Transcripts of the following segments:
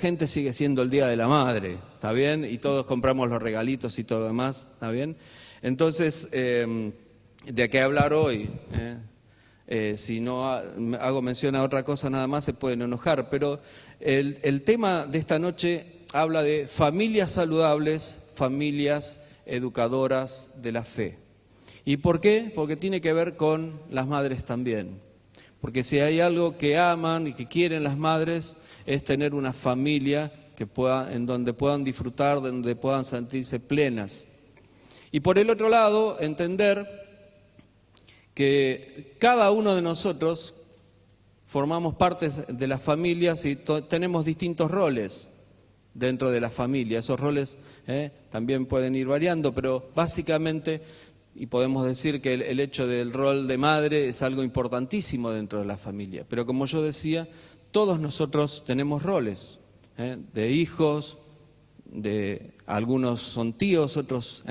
gente sigue siendo el Día de la Madre, ¿está bien? Y todos compramos los regalitos y todo lo demás, ¿está bien? Entonces, ¿de qué hablar hoy? Si no hago mención a otra cosa nada más se pueden enojar, pero el tema de esta noche habla de familias saludables, familias educadoras de la fe. ¿Y por qué? Porque tiene que ver con las madres también. Porque si hay algo que aman y que quieren las madres es tener una familia en donde puedan disfrutar, donde puedan sentirse plenas. Y por el otro lado, entender que cada uno de nosotros formamos partes de las familias y tenemos distintos roles dentro de la familia. Esos roles también pueden ir variando, pero básicamente, y podemos decir que el hecho del rol de madre es algo importantísimo dentro de la familia. Pero como yo decía, todos nosotros tenemos roles, de hijos, de algunos son tíos, otros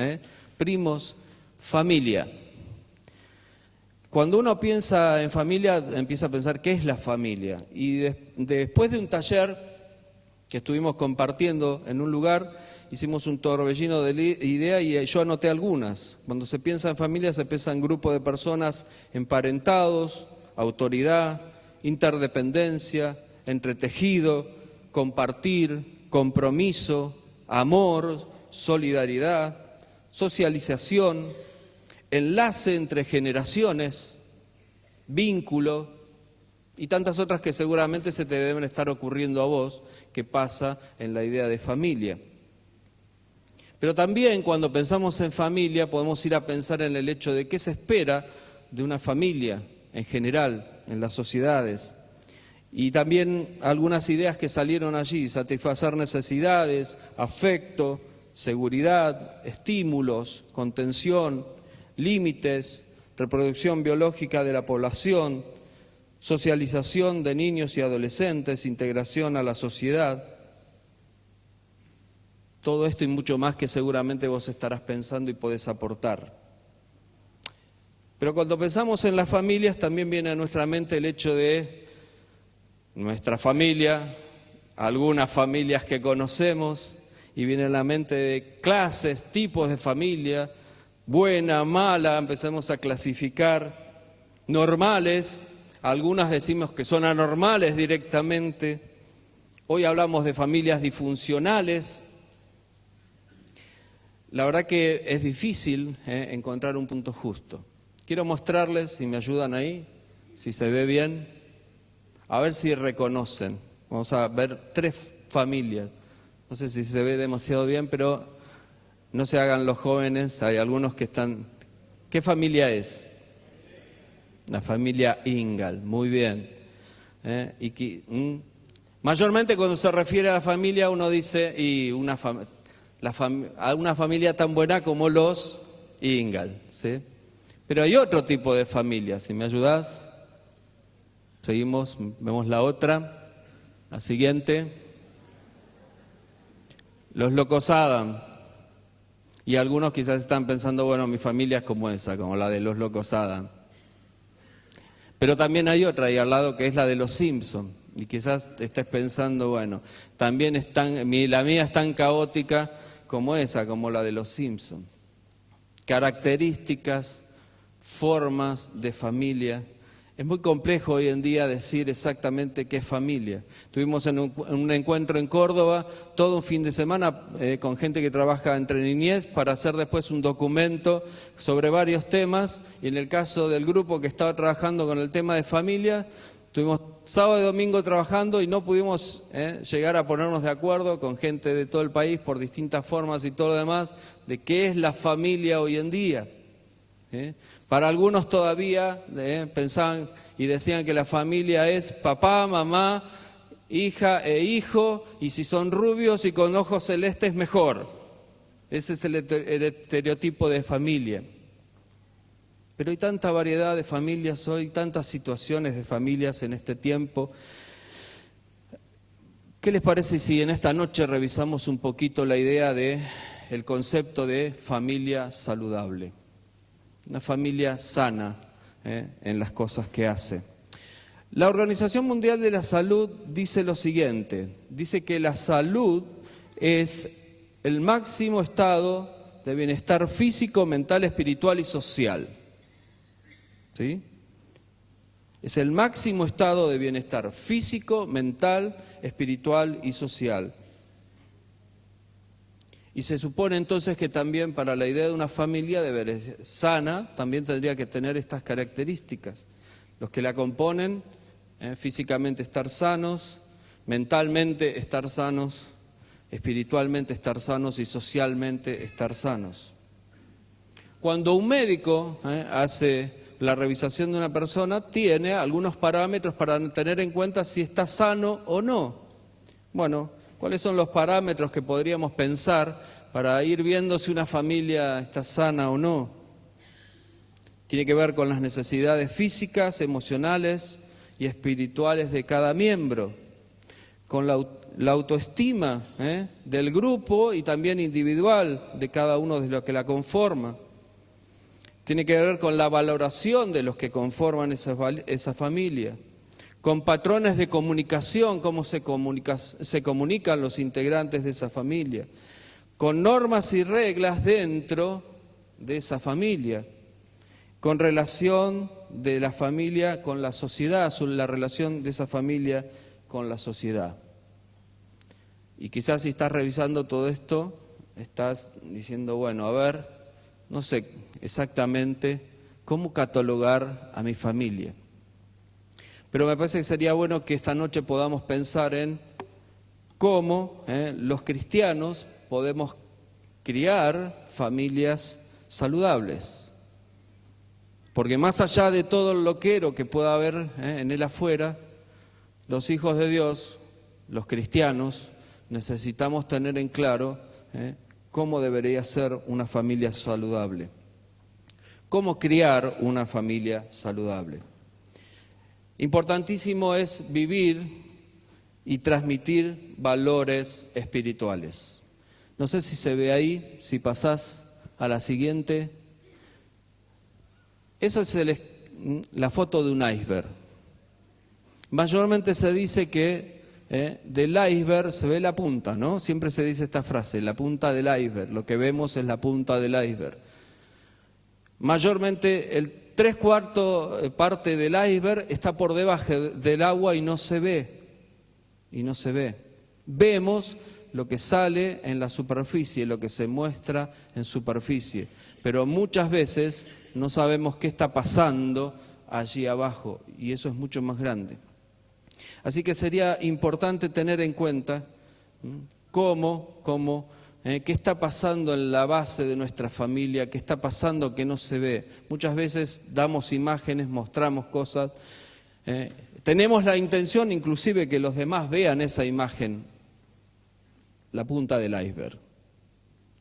primos, familia. Cuando uno piensa en familia, empieza a pensar qué es la familia. Y después de un taller que estuvimos compartiendo en un lugar, hicimos un torbellino de ideas y yo anoté algunas. Cuando se piensa en familia, se piensa en grupo de personas emparentados, autoridad, interdependencia, entretejido, compartir, compromiso, amor, solidaridad, socialización, enlace entre generaciones, vínculo y tantas otras que seguramente se te deben estar ocurriendo a vos que pasa en la idea de familia. Pero también cuando pensamos en familia podemos ir a pensar en el hecho de qué se espera de una familia en general, en las sociedades. Y también algunas ideas que salieron allí, satisfacer necesidades, afecto, seguridad, estímulos, contención, límites, reproducción biológica de la población, socialización de niños y adolescentes, integración a la sociedad. Todo esto y mucho más que seguramente vos estarás pensando y podés aportar. Pero cuando pensamos en las familias también viene a nuestra mente el hecho de nuestra familia, algunas familias que conocemos, y viene a la mente de clases, tipos de familia, buena, mala, empezamos a clasificar, normales, algunas decimos que son anormales directamente. Hoy hablamos de familias disfuncionales. La verdad que es difícil encontrar un punto justo. Quiero mostrarles, si me ayudan ahí, si se ve bien, a ver si reconocen. Vamos a ver 3 familias. No sé si se ve demasiado bien, pero no se hagan los jóvenes, hay algunos que están... ¿Qué familia es? La familia Ingal, muy bien. Mayormente cuando se refiere a la familia uno dice, y a una familia tan buena como los Ingal, ¿sí? Pero hay otro tipo de familia, si me ayudás. Seguimos, vemos la otra, la siguiente. Los Locos Adams. Y algunos quizás están pensando, bueno, mi familia es como esa, como la de los Locos Adams. Pero también hay otra ahí al lado que es la de los Simpson. Y quizás te estés pensando, bueno, también la mía es tan caótica como esa, como la de los Simpson. Características, formas de familia. Es muy complejo hoy en día decir exactamente qué es familia. Tuvimos en un encuentro en Córdoba todo un fin de semana con gente que trabaja entre niñez para hacer después un documento sobre varios temas. Y en el caso del grupo que estaba trabajando con el tema de familia, estuvimos sábado y domingo trabajando y no pudimos llegar a ponernos de acuerdo con gente de todo el país por distintas formas y todo lo demás de qué es la familia hoy en día. Para algunos todavía pensaban y decían que la familia es papá, mamá, hija e hijo, y si son rubios y con ojos celestes mejor. Ese es el estereotipo de familia. Pero hay tanta variedad de familias hoy, tantas situaciones de familias en este tiempo. ¿Qué les parece si en esta noche revisamos un poquito la idea del concepto de familia saludable? Una familia sana en las cosas que hace. La Organización Mundial de la Salud dice lo siguiente, dice que la salud es el máximo estado de bienestar físico, mental, espiritual y social. ¿Sí? Es el máximo estado de bienestar físico, mental, espiritual y social. Y se supone entonces que también para la idea de una familia debe ser sana, también tendría que tener estas características. Los que la componen, físicamente estar sanos, mentalmente estar sanos, espiritualmente estar sanos y socialmente estar sanos. Cuando un médico hace la revisación de una persona, tiene algunos parámetros para tener en cuenta si está sano o no. Bueno, ¿cuáles son los parámetros que podríamos pensar para ir viendo si una familia está sana o no? Tiene que ver con las necesidades físicas, emocionales y espirituales de cada miembro, con la autoestima del grupo y también individual de cada uno de los que la conforma. Tiene que ver con la valoración de los que conforman esa familia, con patrones de comunicación, cómo se comunican los integrantes de esa familia, con normas y reglas dentro de esa familia, con relación de la familia con la sociedad, la relación de esa familia con la sociedad. Y quizás si estás revisando todo esto, estás diciendo, bueno, a ver, no sé exactamente cómo catalogar a mi familia. Pero me parece que sería bueno que esta noche podamos pensar en cómo los cristianos podemos criar familias saludables. Porque más allá de todo el loquero que pueda haber en él afuera, los hijos de Dios, los cristianos, necesitamos tener en claro cómo debería ser una familia saludable. Cómo criar una familia saludable. Importantísimo es vivir y transmitir valores espirituales. No sé si se ve ahí, si pasás a la siguiente. Esa es la foto de un iceberg. Mayormente se dice que del iceberg se ve la punta, ¿no? Siempre se dice esta frase, la punta del iceberg. Lo que vemos es la punta del iceberg. Mayormente el 3/4 parte del iceberg está por debajo del agua y no se ve. Vemos lo que sale en la superficie, lo que se muestra en superficie, pero muchas veces no sabemos qué está pasando allí abajo y eso es mucho más grande. Así que sería importante tener en cuenta qué está pasando en la base de nuestra familia, qué está pasando que no se ve. Muchas veces damos imágenes, mostramos cosas, tenemos la intención inclusive que los demás vean esa imagen, la punta del iceberg,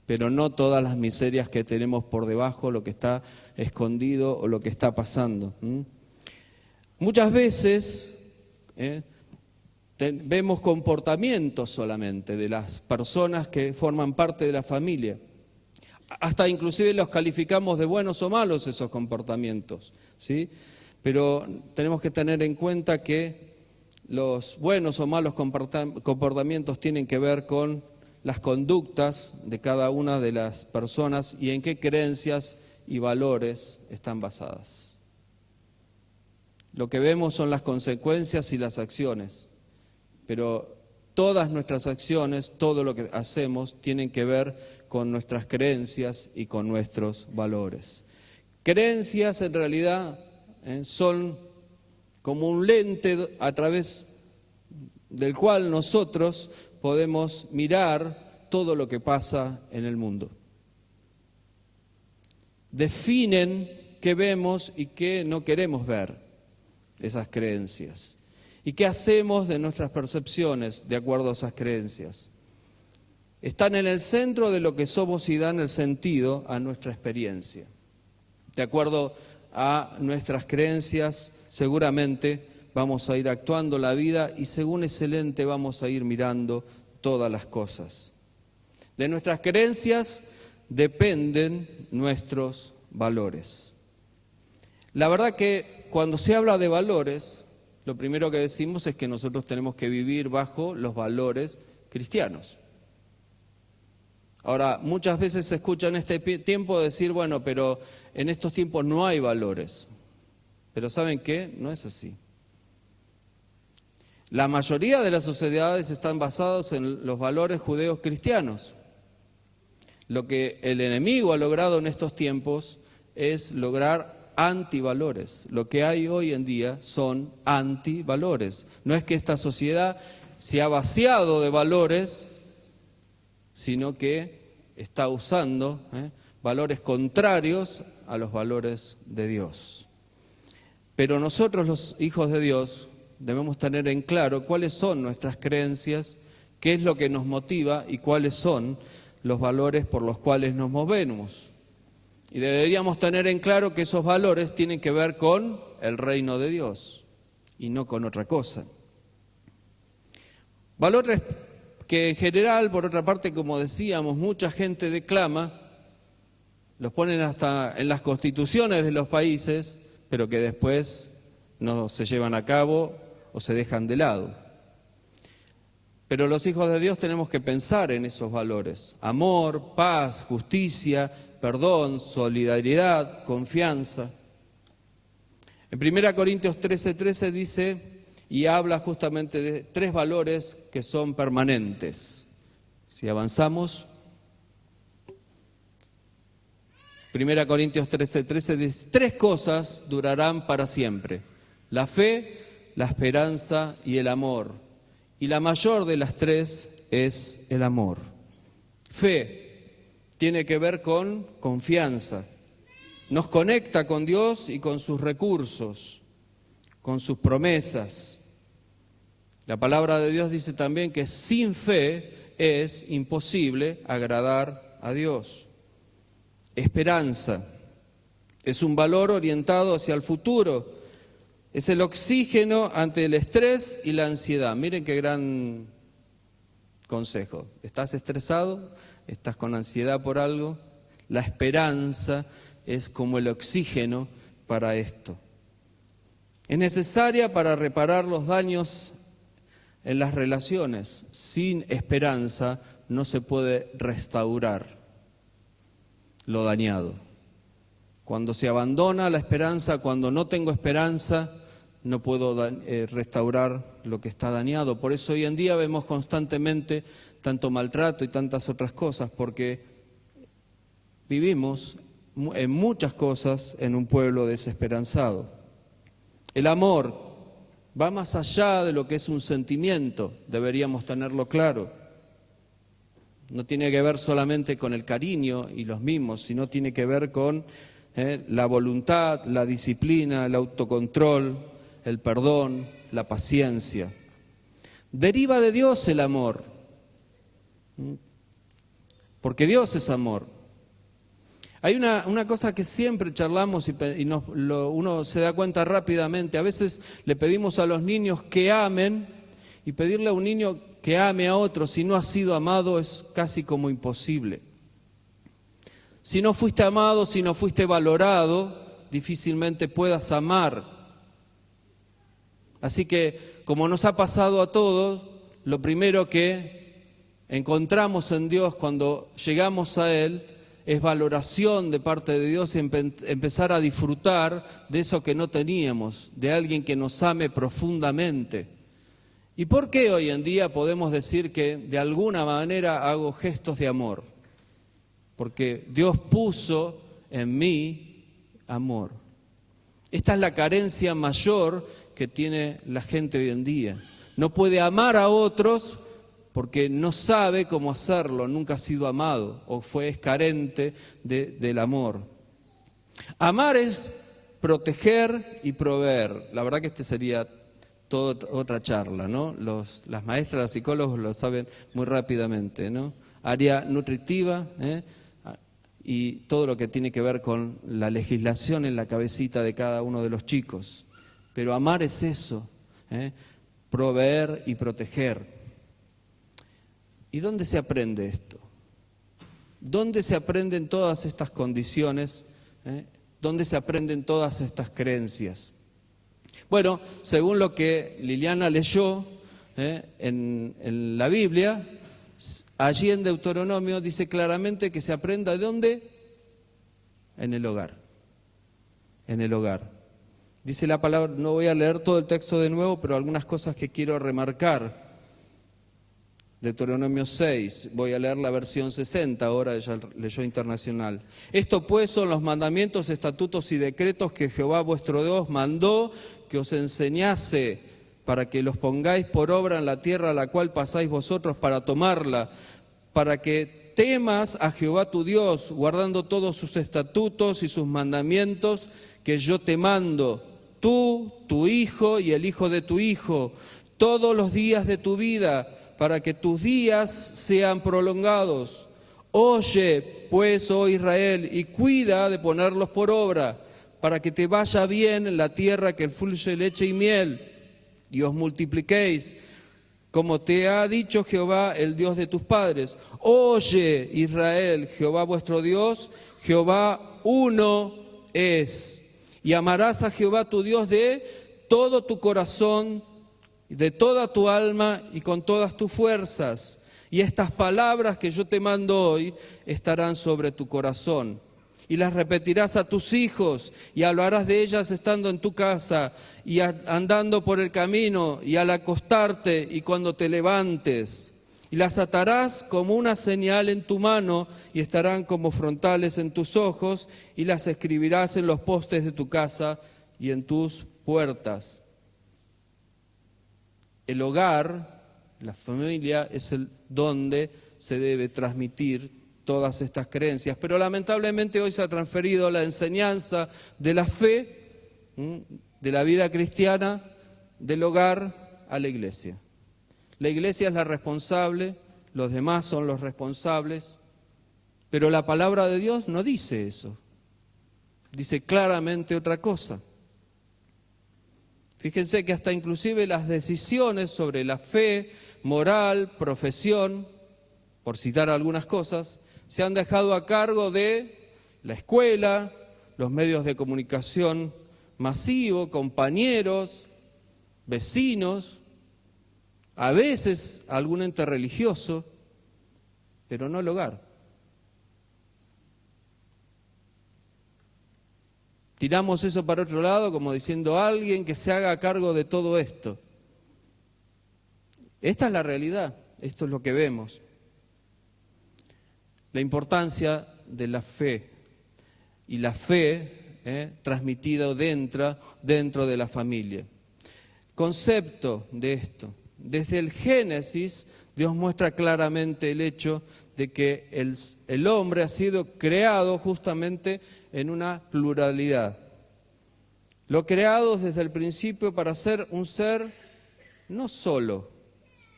pero no todas las miserias que tenemos por debajo, lo que está escondido o lo que está pasando. Muchas veces vemos comportamientos solamente de las personas que forman parte de la familia. Hasta inclusive los calificamos de buenos o malos esos comportamientos, ¿sí? Pero tenemos que tener en cuenta que los buenos o malos comportamientos tienen que ver con las conductas de cada una de las personas y en qué creencias y valores están basadas. Lo que vemos son las consecuencias y las acciones, pero todas nuestras acciones, todo lo que hacemos, tienen que ver con nuestras creencias y con nuestros valores. Creencias en realidad son como un lente a través del cual nosotros podemos mirar todo lo que pasa en el mundo. Definen qué vemos y qué no queremos ver, esas creencias. ¿Y qué hacemos de nuestras percepciones de acuerdo a esas creencias? Están en el centro de lo que somos y dan el sentido a nuestra experiencia. De acuerdo a nuestras creencias, seguramente vamos a ir actuando la vida y según ese lente vamos a ir mirando todas las cosas. De nuestras creencias dependen nuestros valores. La verdad que cuando se habla de valores, lo primero que decimos es que nosotros tenemos que vivir bajo los valores cristianos. Ahora, muchas veces se escucha en este tiempo decir, bueno, pero en estos tiempos no hay valores. Pero ¿saben qué? No es así. La mayoría de las sociedades están basadas en los valores judeos cristianos. Lo que el enemigo ha logrado en estos tiempos es lograr antivalores. Lo que hay hoy en día son antivalores. No es que esta sociedad se ha vaciado de valores, sino que está usando valores contrarios a los valores de Dios. Pero nosotros, los hijos de Dios, debemos tener en claro cuáles son nuestras creencias, qué es lo que nos motiva y cuáles son los valores por los cuales nos movemos. Y deberíamos tener en claro que esos valores tienen que ver con el reino de Dios y no con otra cosa. Valores que en general, por otra parte, como decíamos, mucha gente declama, los ponen hasta en las constituciones de los países, pero que después no se llevan a cabo o se dejan de lado. Pero los hijos de Dios tenemos que pensar en esos valores: amor, paz, justicia, perdón, solidaridad, confianza. En 1 Corintios 13:13 dice, y habla justamente de 3 valores que son permanentes. Si avanzamos, 1 Corintios 13:13 dice, 3 cosas durarán para siempre: la fe, la esperanza y el amor. Y la mayor de las 3 es el amor. Fe tiene que ver con confianza. Nos conecta con Dios y con sus recursos, con sus promesas. La palabra de Dios dice también que sin fe es imposible agradar a Dios. Esperanza es un valor orientado hacia el futuro. Es el oxígeno ante el estrés y la ansiedad. Miren qué gran consejo. ¿Estás estresado? ¿Estás con ansiedad por algo? La esperanza es como el oxígeno para esto. Es necesaria para reparar los daños en las relaciones. Sin esperanza no se puede restaurar lo dañado. Cuando se abandona la esperanza, cuando no tengo esperanza, no puedo restaurar lo que está dañado. Por eso hoy en día vemos constantemente tanto maltrato y tantas otras cosas, porque vivimos en muchas cosas en un pueblo desesperanzado. El amor va más allá de lo que es un sentimiento, deberíamos tenerlo claro. No tiene que ver solamente con el cariño y los mimos, sino tiene que ver con la voluntad, la disciplina, el autocontrol, el perdón, la paciencia. Deriva de Dios el amor, porque Dios es amor. Hay una cosa que siempre charlamos y uno se da cuenta rápidamente. A veces le pedimos a los niños que amen, y pedirle a un niño que ame a otro si no ha sido amado es casi como imposible. Si no fuiste amado, si no fuiste valorado, difícilmente puedas amar. Así que, como nos ha pasado a todos, lo primero que encontramos en Dios cuando llegamos a Él es valoración de parte de Dios y empezar a disfrutar de eso que no teníamos, de alguien que nos ame profundamente. ¿Y por qué hoy en día podemos decir que de alguna manera hago gestos de amor? Porque Dios puso en mí amor. Esta es la carencia mayor que tiene la gente hoy en día. No puede amar a otros porque no sabe cómo hacerlo, nunca ha sido amado o es carente del amor. Amar es proteger y proveer. La verdad que este sería toda otra charla, ¿no? Las maestras, los psicólogos lo saben muy rápidamente, ¿no? Área nutritiva, y todo lo que tiene que ver con la legislación en la cabecita de cada uno de los chicos. Pero amar es eso, proveer y proteger. ¿Y dónde se aprende esto? ¿Dónde se aprenden todas estas condiciones? ¿Dónde se aprenden todas estas creencias? Bueno, según lo que Liliana leyó en la Biblia, allí en Deuteronomio dice claramente que se aprenda ¿de dónde? En el hogar. En el hogar. Dice la palabra, no voy a leer todo el texto de nuevo, pero algunas cosas que quiero remarcar. Deuteronomio 6, voy a leer la versión 60, ahora ella leyó internacional. Esto pues son los mandamientos, estatutos y decretos que Jehová vuestro Dios mandó que os enseñase para que los pongáis por obra en la tierra a la cual pasáis vosotros para tomarla, para que temas a Jehová tu Dios, guardando todos sus estatutos y sus mandamientos que yo te mando, tú, tu hijo y el hijo de tu hijo, todos los días de tu vida, para que tus días sean prolongados. Oye, pues, oh Israel, y cuida de ponerlos por obra, para que te vaya bien en la tierra que fluye leche y miel, y os multipliquéis, como te ha dicho Jehová, el Dios de tus padres. Oye, Israel, Jehová vuestro Dios, Jehová uno es. Y amarás a Jehová tu Dios de todo tu corazón, de toda tu alma y con todas tus fuerzas. Y estas palabras que yo te mando hoy estarán sobre tu corazón. Y las repetirás a tus hijos y hablarás de ellas estando en tu casa y andando por el camino y al acostarte y cuando te levantes. Y las atarás como una señal en tu mano y estarán como frontales en tus ojos y las escribirás en los postes de tu casa y en tus puertas. El hogar, la familia, es el donde se debe transmitir todas estas creencias, pero lamentablemente hoy se ha transferido la enseñanza de la fe, de la vida cristiana, del hogar a la iglesia. La iglesia es la responsable, los demás son los responsables, pero la palabra de Dios no dice eso, dice claramente otra cosa. Fíjense que hasta inclusive las decisiones sobre la fe, moral, profesión, por citar algunas cosas, se han dejado a cargo de la escuela, los medios de comunicación masivo, compañeros, vecinos, a veces algún ente religioso, pero no el hogar. Tiramos eso para otro lado como diciendo alguien que se haga a cargo de todo esto. Esta es la realidad, esto es lo que vemos. La importancia de la fe y la fe transmitida dentro de la familia. Concepto de esto. Desde el Génesis, Dios muestra claramente el hecho de que el hombre ha sido creado justamente en una pluralidad. Lo creado desde el principio para ser un ser no solo,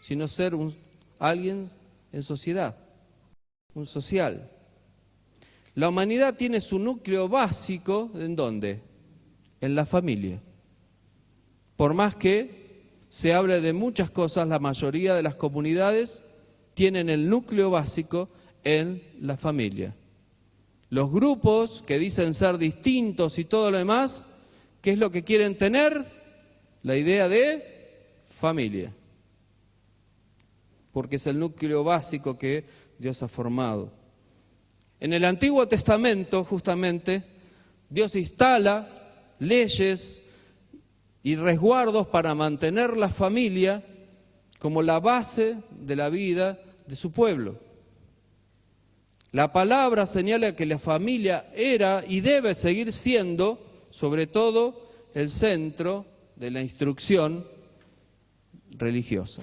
sino ser alguien en sociedad, un social. La humanidad tiene su núcleo básico, ¿en dónde? En la familia. Por más que se hable de muchas cosas, la mayoría de las comunidades tienen el núcleo básico en la familia. Los grupos que dicen ser distintos y todo lo demás, ¿qué es lo que quieren tener? La idea de familia. Porque es el núcleo básico que Dios ha formado. En el Antiguo Testamento, justamente, Dios instala leyes y resguardos para mantener la familia como la base de la vida de su pueblo. La palabra señala que la familia era y debe seguir siendo, sobre todo, el centro de la instrucción religiosa.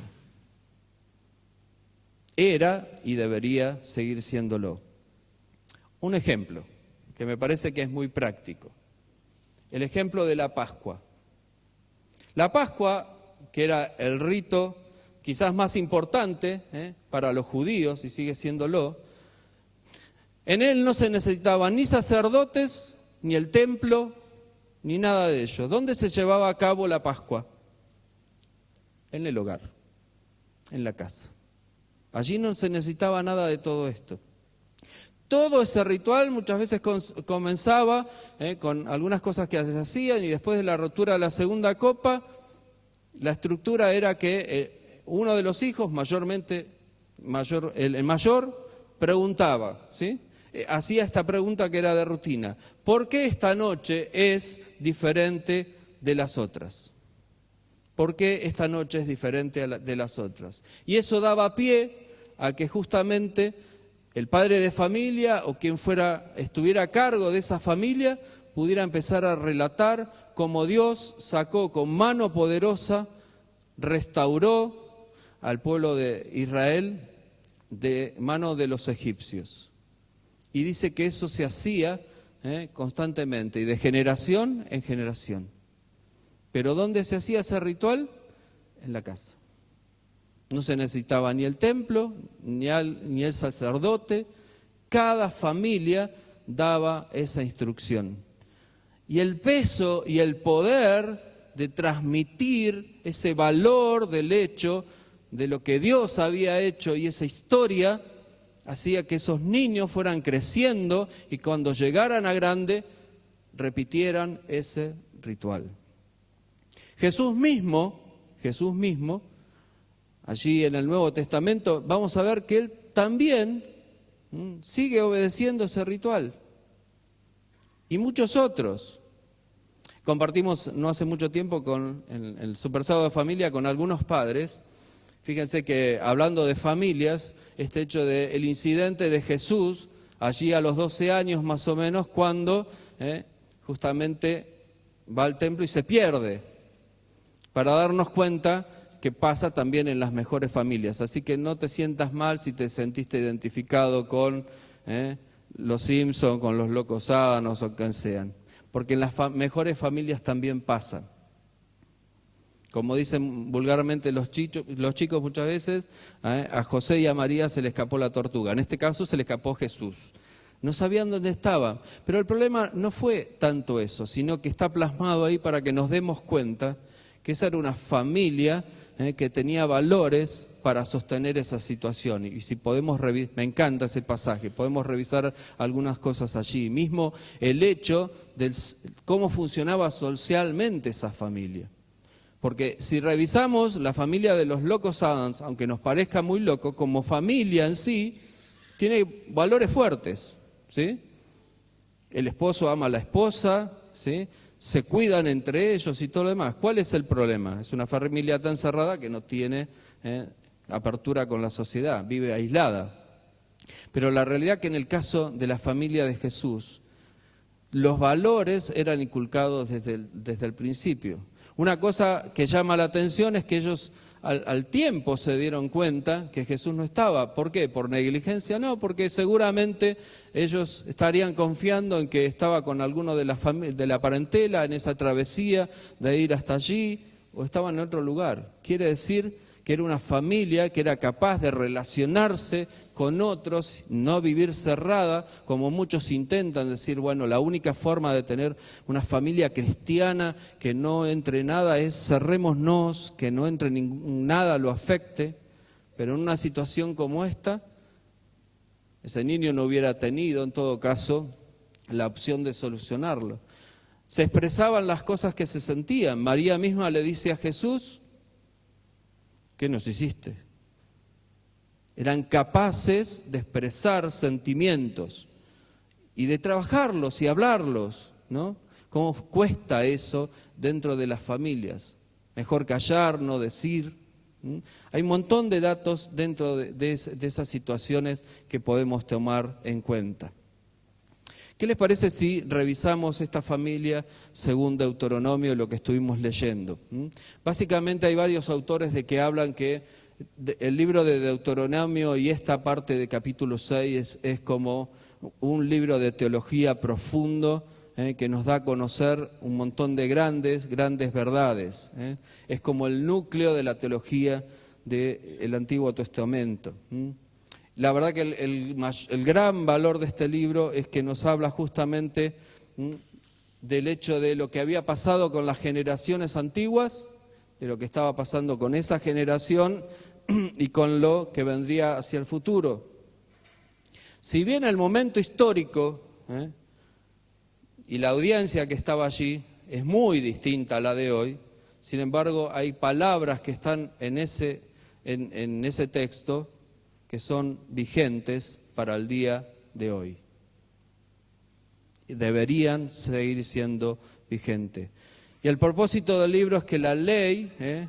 Era y debería seguir siéndolo. Un ejemplo que me parece que es muy práctico. El ejemplo de la Pascua. La Pascua, que era el rito quizás más importante para los judíos, y sigue siéndolo, en él no se necesitaban ni sacerdotes, ni el templo, ni nada de ello. ¿Dónde se llevaba a cabo la Pascua? En el hogar, en la casa. Allí no se necesitaba nada de todo esto. todo ese ritual muchas veces comenzaba con algunas cosas que se hacían, y después de la rotura de la segunda copa, la estructura era que uno de los hijos, el mayor, preguntaba, ¿sí? Hacía esta pregunta que era de rutina: ¿por qué esta noche es diferente de las otras? ¿Por qué esta noche es diferente de las otras? Y eso daba pie a que justamente el padre de familia o quien estuviera a cargo de esa familia pudiera empezar a relatar cómo Dios sacó con mano poderosa, restauró al pueblo de Israel de mano de los egipcios. Y dice que eso se hacía constantemente y de generación en generación. ¿Pero dónde se hacía ese ritual? En la casa. No se necesitaba ni el templo, ni el sacerdote. Cada familia daba esa instrucción. Y el peso y el poder de transmitir ese valor del hecho, de lo que Dios había hecho y esa historia, hacía que esos niños fueran creciendo y cuando llegaran a grande, repitieran ese ritual. Jesús mismo, allí en el Nuevo Testamento, vamos a ver que Él también sigue obedeciendo ese ritual. Y muchos otros. Compartimos no hace mucho tiempo en el Super Sábado de Familia con algunos padres. Fíjense que hablando de familias, este hecho del incidente de Jesús, allí a los 12 años más o menos, cuando justamente va al templo y se pierde, para darnos cuenta que pasa también en las mejores familias. Así que no te sientas mal si te sentiste identificado con los Simpson, con los Locos Adams o quien sean, porque en las mejores familias también pasa. Como dicen vulgarmente los chicos muchas veces, a José y a María se le escapó la tortuga. En este caso se le escapó Jesús. No sabían dónde estaba. Pero el problema no fue tanto eso, sino que está plasmado ahí para que nos demos cuenta que esa era una familia que tenía valores para sostener esa situación. Y si podemos me encanta ese pasaje, podemos revisar algunas cosas allí. Mismo el hecho de cómo funcionaba socialmente esa familia. Porque si revisamos la familia de los Locos Adams, aunque nos parezca muy loco, como familia en sí, tiene valores fuertes, ¿sí? El esposo ama a la esposa, ¿sí? Se cuidan entre ellos y todo lo demás. ¿Cuál es el problema? Es una familia tan cerrada que no tiene apertura con la sociedad, vive aislada. Pero la realidad que en el caso de la familia de Jesús, los valores eran inculcados desde el principio. Una cosa que llama la atención es que ellos al tiempo se dieron cuenta que Jesús no estaba. ¿Por qué? ¿Por negligencia? No, porque seguramente ellos estarían confiando en que estaba con alguno de la parentela en esa travesía de ir hasta allí, o estaban en otro lugar. Quiere decir que era una familia que era capaz de relacionarse con otros, no vivir cerrada, como muchos intentan decir, bueno, la única forma de tener una familia cristiana que no entre nada es cerrémonos, que no entre nada lo afecte. Pero en una situación como esta, ese niño no hubiera tenido, en todo caso, la opción de solucionarlo. Se expresaban las cosas que se sentían. María misma le dice a Jesús, ¿qué nos hiciste? Eran capaces de expresar sentimientos y de trabajarlos y hablarlos, ¿no? ¿Cómo cuesta eso dentro de las familias? Mejor callar, no decir. Hay un montón de datos dentro de esas situaciones que podemos tomar en cuenta. ¿Qué les parece si revisamos esta familia según Deuteronomio, lo que estuvimos leyendo? Básicamente hay varios autores de que hablan que el libro de Deuteronomio y esta parte de capítulo 6 es como un libro de teología profundo que nos da a conocer un montón de grandes verdades. Es como el núcleo de la teología del Antiguo Testamento. La verdad que el gran valor de este libro es que nos habla justamente del hecho de lo que había pasado con las generaciones antiguas, de lo que estaba pasando con esa generación y con lo que vendría hacia el futuro. Si bien el momento histórico y la audiencia que estaba allí es muy distinta a la de hoy, sin embargo hay palabras que están en ese texto que son vigentes para el día de hoy. Deberían seguir siendo vigentes. Y el propósito del libro es que la ley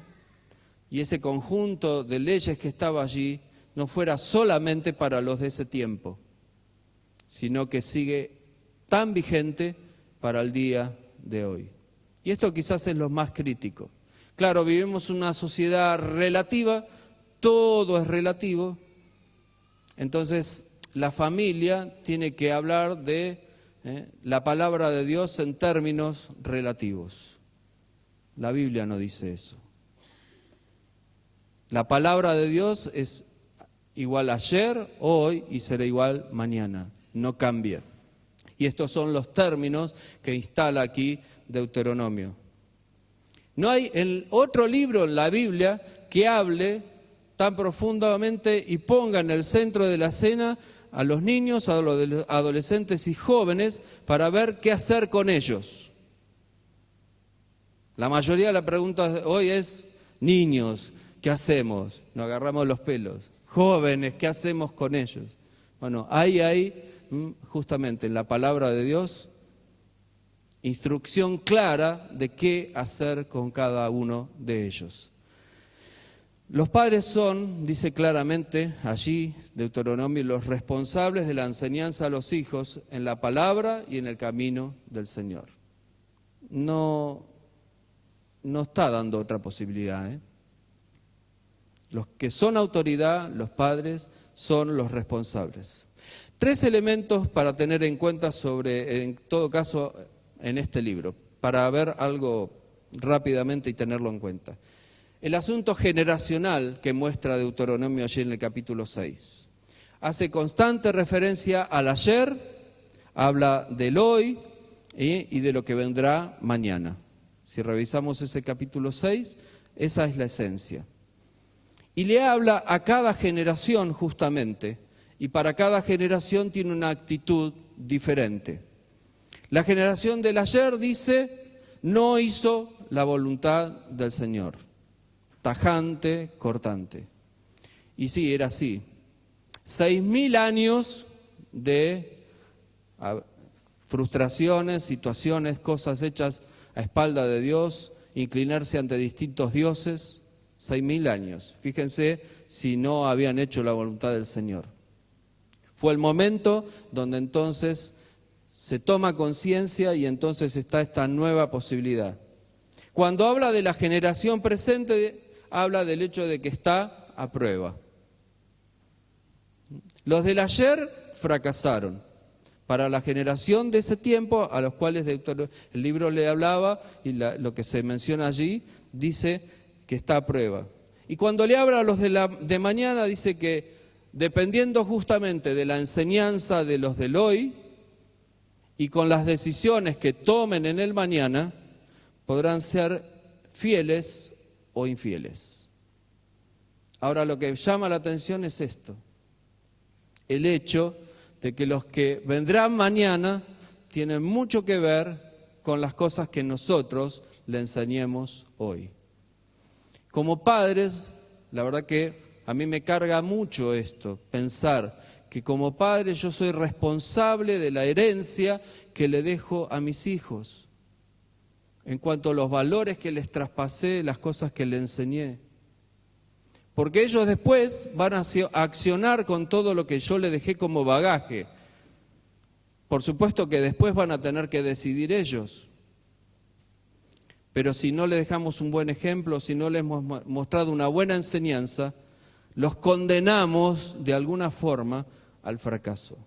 y ese conjunto de leyes que estaba allí no fuera solamente para los de ese tiempo, sino que sigue tan vigente para el día de hoy. Y esto quizás es lo más crítico. Claro, vivimos una sociedad relativa, todo es relativo, entonces la familia tiene que hablar de la palabra de Dios en términos relativos. La Biblia no dice eso. La palabra de Dios es igual ayer, hoy y será igual mañana, no cambia. Y estos son los términos que instala aquí Deuteronomio. No hay otro libro en la Biblia que hable tan profundamente y ponga en el centro de la escena a los niños, a los adolescentes y jóvenes para ver qué hacer con ellos. La mayoría de las preguntas hoy es: niños, ¿qué hacemos? Nos agarramos los pelos. Jóvenes, ¿qué hacemos con ellos? Bueno, hay justamente en la palabra de Dios instrucción clara de qué hacer con cada uno de ellos. Los padres son, dice claramente allí Deuteronomio, los responsables de la enseñanza a los hijos en la palabra y en el camino del Señor. No está dando otra posibilidad. Los que son autoridad, los padres, son los responsables. 3 elementos para tener en cuenta en todo caso, en este libro, para ver algo rápidamente y tenerlo en cuenta. El asunto generacional que muestra Deuteronomio allí en el capítulo 6. Hace constante referencia al ayer, habla del hoy y de lo que vendrá mañana. Si revisamos ese capítulo 6, esa es la esencia. Y le habla a cada generación justamente, y para cada generación tiene una actitud diferente. La generación del ayer dice, no hizo la voluntad del Señor. Tajante, cortante. Y sí, era así. 6.000 años de frustraciones, situaciones, cosas hechas a espalda de Dios, inclinarse ante distintos dioses, 6.000 años. Fíjense si no habían hecho la voluntad del Señor. Fue el momento donde entonces se toma conciencia y entonces está esta nueva posibilidad. Cuando habla de la generación presente, habla del hecho de que está a prueba. Los del ayer fracasaron. Para la generación de ese tiempo, a los cuales el libro le hablaba, y lo que se menciona allí, dice que está a prueba. Y cuando le habla a los de mañana, dice que dependiendo justamente de la enseñanza de los del hoy, y con las decisiones que tomen en el mañana, podrán ser fieles o infieles. Ahora lo que llama la atención es esto, el hecho de que los que vendrán mañana tienen mucho que ver con las cosas que nosotros le enseñemos hoy. Como padres, la verdad que a mí me carga mucho esto, pensar que como padre yo soy responsable de la herencia que le dejo a mis hijos, en cuanto a los valores que les traspasé, las cosas que les enseñé. Porque ellos después van a accionar con todo lo que yo les dejé como bagaje. Por supuesto que después van a tener que decidir ellos. Pero si no les dejamos un buen ejemplo, si no les hemos mostrado una buena enseñanza, los condenamos de alguna forma al fracaso.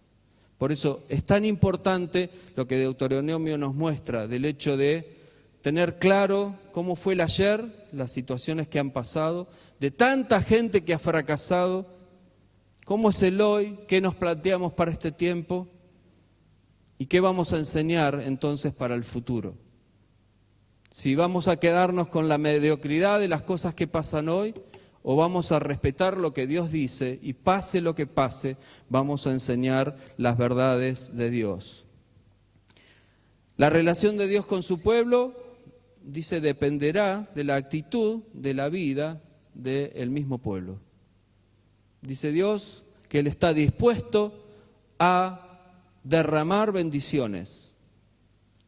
Por eso es tan importante lo que Deuteronomio nos muestra del hecho de tener claro cómo fue el ayer, las situaciones que han pasado, de tanta gente que ha fracasado, cómo es el hoy, qué nos planteamos para este tiempo y qué vamos a enseñar entonces para el futuro. Si vamos a quedarnos con la mediocridad de las cosas que pasan hoy o vamos a respetar lo que Dios dice y pase lo que pase, vamos a enseñar las verdades de Dios. La relación de Dios con su pueblo, dice, dependerá de la actitud de la vida del mismo pueblo. Dice Dios que Él está dispuesto a derramar bendiciones.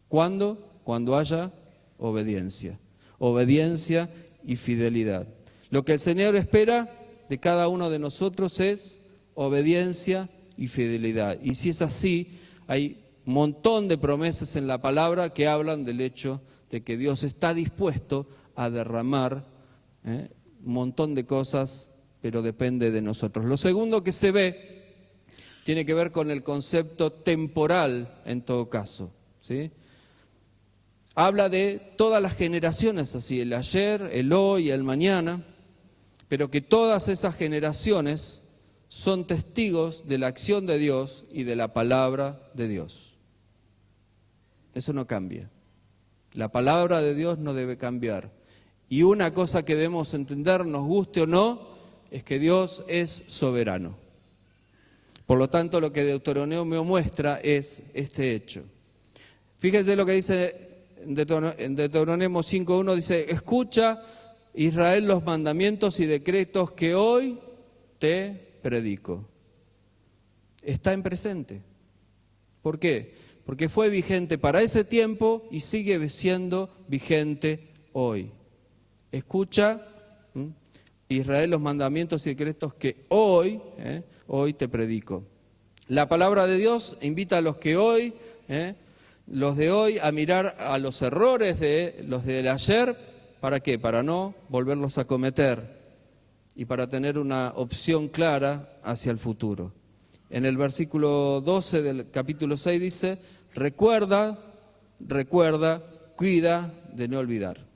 ¿Cuándo? Cuando haya obediencia. Obediencia y fidelidad. Lo que el Señor espera de cada uno de nosotros es obediencia y fidelidad. Y si es así, hay un montón de promesas en la palabra que hablan del hecho de que Dios está dispuesto a derramar un montón de cosas, pero depende de nosotros. Lo segundo que se ve tiene que ver con el concepto temporal en todo caso, ¿sí? Habla de todas las generaciones, así, el ayer, el hoy, el mañana, pero que todas esas generaciones son testigos de la acción de Dios y de la palabra de Dios. Eso no cambia. La palabra de Dios no debe cambiar. Y una cosa que debemos entender, nos guste o no, es que Dios es soberano. Por lo tanto, lo que Deuteronomio muestra es este hecho. Fíjense lo que dice en Deuteronomio 5:1, dice: escucha, Israel, los mandamientos y decretos que hoy te predico. Está en presente. ¿Por qué? Porque fue vigente para ese tiempo y sigue siendo vigente hoy. Escucha, Israel, los mandamientos y decretos que hoy te predico. La palabra de Dios invita a los que hoy, los de hoy, a mirar a los errores de los del ayer. ¿Para qué? Para no volverlos a cometer y para tener una opción clara hacia el futuro. En el versículo 12 del capítulo 6 dice: recuerda, cuida de no olvidar.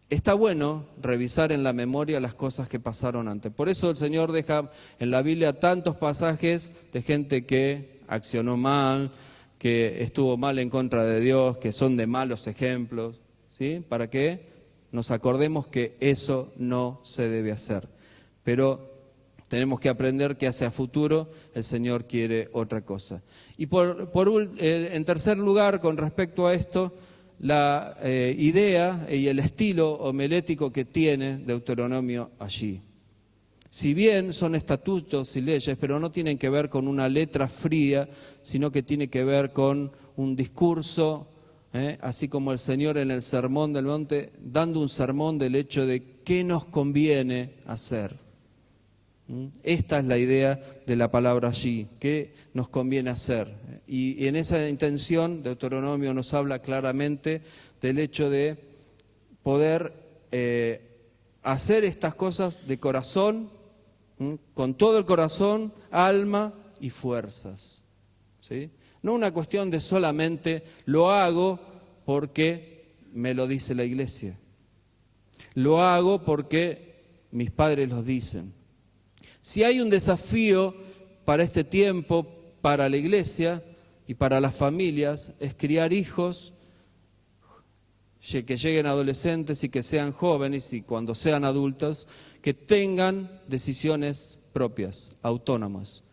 Está bueno revisar en la memoria las cosas que pasaron antes. Por eso el Señor deja en la Biblia tantos pasajes de gente que accionó mal, que estuvo mal en contra de Dios, que son de malos ejemplos, ¿sí? Para que nos acordemos que eso no se debe hacer. Pero tenemos que aprender que hacia futuro el Señor quiere otra cosa. Y en tercer lugar, con respecto a esto, la idea y el estilo homilético que tiene Deuteronomio allí. Si bien son estatutos y leyes, pero no tienen que ver con una letra fría, sino que tiene que ver con un discurso, así como el Señor en el Sermón del Monte, dando un sermón del hecho de qué nos conviene hacer. Esta es la idea de la palabra allí, qué nos conviene hacer. Y en esa intención, Deuteronomio nos habla claramente del hecho de poder hacer estas cosas de corazón, con todo el corazón, alma y fuerzas, ¿sí? No una cuestión de solamente lo hago porque me lo dice la iglesia, lo hago porque mis padres lo dicen. Si hay un desafío para este tiempo, para la iglesia y para las familias, es criar hijos que lleguen adolescentes y que sean jóvenes y cuando sean adultos, que tengan decisiones propias, autónomas,